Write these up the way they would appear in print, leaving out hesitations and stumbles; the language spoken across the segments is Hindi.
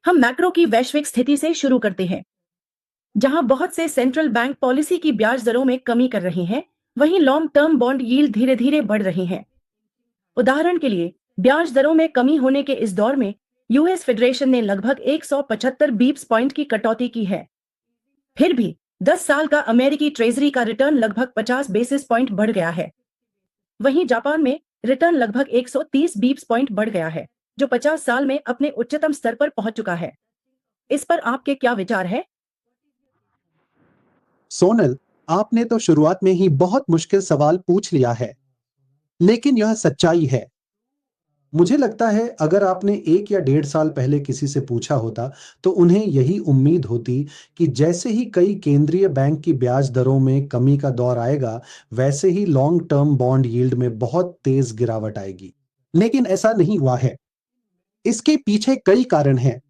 हम मैक्रो की वैश्विक स्थिति से शुरू करते हैं। जहां बहुत से सेंट्रल बैंक पॉलिसी की ब्याज दरों में कमी कर रही हैं, वहीं लॉन्ग टर्म बॉन्ड यील्ड धीरे धीरे बढ़ रही हैं। उदाहरण के लिए, ब्याज दरों में कमी होने के इस दौर में यूएस फेडरेशन ने लगभग 175 बीप्स पॉइंट की कटौती की है। फिर भी 10 साल का अमेरिकी ट्रेजरी का रिटर्न लगभग 50 बेसिस पॉइंट बढ़ गया है। वहीं जापान में रिटर्न लगभग 130 बीप्स पॉइंट बढ़ गया है, जो 50 साल में अपने उच्चतम स्तर पर पहुंच चुका है। इस पर आपके क्या विचार है? सोनल, आपने तो शुरुआत में ही बहुत मुश्किल सवाल पूछ लिया है, लेकिन यह सच्चाई है। मुझे लगता है अगर आपने 1 या 1.5 साल पहले किसी से पूछा होता, तो उन्हें यही उम्मीद होती कि जैसे ही कई केंद्रीय बैंक की ब्याज दरों में कमी का दौर आएगा, वैसे ही लॉन्ग टर्म बॉन्ड यील्ड में बहुत तेज गिरावट आएगी। लेकिन ऐसा नहीं हुआ है। इसके पीछे कई कारण हैं।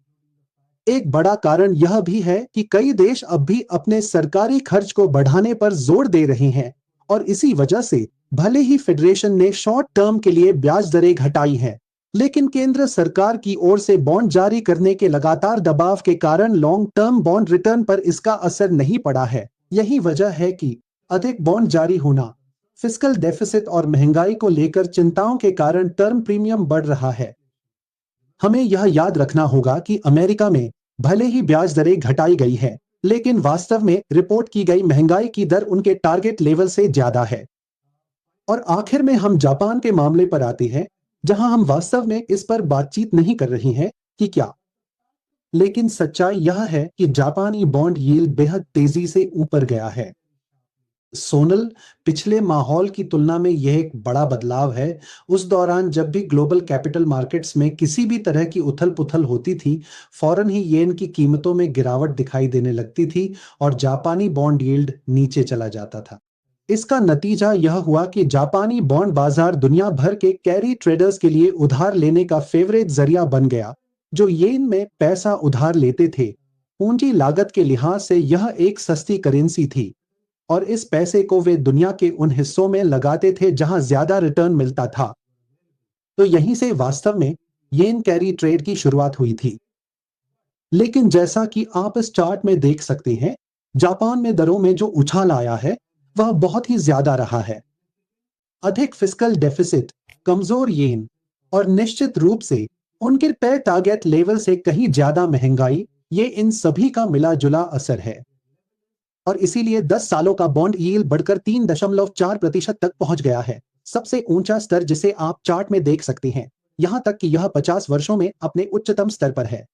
एक बड़ा कारण यह भी है कि कई देश अब भी अपने सरकारी खर्च को बढ़ाने पर जोर दे रहे हैं, और इसी वजह से भले ही फेडरेशन ने शॉर्ट टर्म के लिए ब्याज दरें घटाई हैं, लेकिन केंद्र सरकार की ओर से बॉन्ड जारी करने के लगातार दबाव के कारण लॉन्ग टर्म बॉन्ड रिटर्न पर इसका असर नहीं पड़ा है। यही वजह है कि अधिक बॉन्ड जारी होना, फिस्कल डेफिसिट और महंगाई को लेकर चिंताओं के कारण टर्म प्रीमियम बढ़ रहा है। हमें यह याद रखना होगा कि अमेरिका में भले ही ब्याज दरें घटाई गई है, लेकिन वास्तव में रिपोर्ट की गई महंगाई की दर उनके टारगेट लेवल से ज्यादा है। और आखिर में हम जापान के मामले पर आते हैं, जहां हम वास्तव में इस पर बातचीत नहीं कर रहे हैं कि क्या, लेकिन सच्चाई यह है कि जापानी बॉन्ड यील्ड बेहद तेजी से ऊपर गया है। सोनल, पिछले माहौल की तुलना में यह एक बड़ा बदलाव है। उस दौरान जब भी ग्लोबल कैपिटल मार्केट्स में किसी भी तरह की उथल-पुथल होती थी, फौरन ही येन की कीमतों में गिरावट दिखाई देने लगती थी और जापानी बॉन्ड यील्ड नीचे चला जाता था। इसका नतीजा यह हुआ कि जापानी बॉन्ड बाजार दुनिया भर के कैरी ट्रेडर्स के लिए उधार लेने का फेवरेट जरिया बन गया, जो येन में पैसा उधार लेते थे। पूंजी लागत के लिहाज से यह एक सस्ती करेंसी थी, और इस पैसे को वे दुनिया के उन हिस्सों में लगाते थे जहां ज्यादा रिटर्न मिलता था। तो यहीं से वास्तव में येन कैरी ट्रेड की शुरुआत हुई थी। लेकिन जैसा कि आप इस चार्ट में देख सकते हैं, जापान में दरों में जो उछाल आया है, वह बहुत ही ज्यादा रहा है। अधिक फिस्कल डेफिसिट, कमजोर येन और निश्चित रूप से उनके तय टारगेट लेवल से कहीं ज्यादा महंगाई, ये इन सभी का मिला जुला असर है। और इसीलिए 10 सालों का बॉन्ड यील्ड बढ़कर 3.4% तक पहुंच गया है, सबसे ऊंचा स्तर जिसे आप चार्ट में देख सकते हैं। यहां तक कि यह 50 वर्षों में अपने उच्चतम स्तर पर है।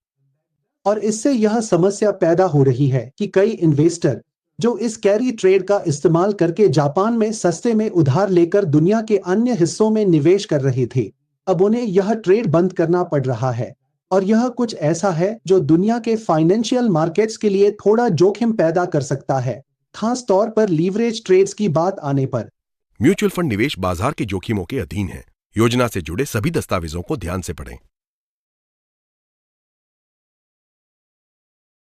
और इससे यह समस्या पैदा हो रही है कि कई इन्वेस्टर जो इस कैरी ट्रेड का इस्तेमाल करके जापान में सस्ते में उधार लेकर दुनिया के अन्य हिस्सों में निवेश कर रहे थे, अब उन्हें यह ट्रेड बंद करना पड़ रहा है। और यह कुछ ऐसा है जो दुनिया के फाइनेंशियल मार्केट्स के लिए थोड़ा जोखिम पैदा कर सकता है, खास तौर पर लीवरेज ट्रेड्स की बात आने पर। म्यूचुअल फंड निवेश बाजार के जोखिमों के अधीन है। योजना से जुड़े सभी दस्तावेजों को ध्यान से पढ़ें।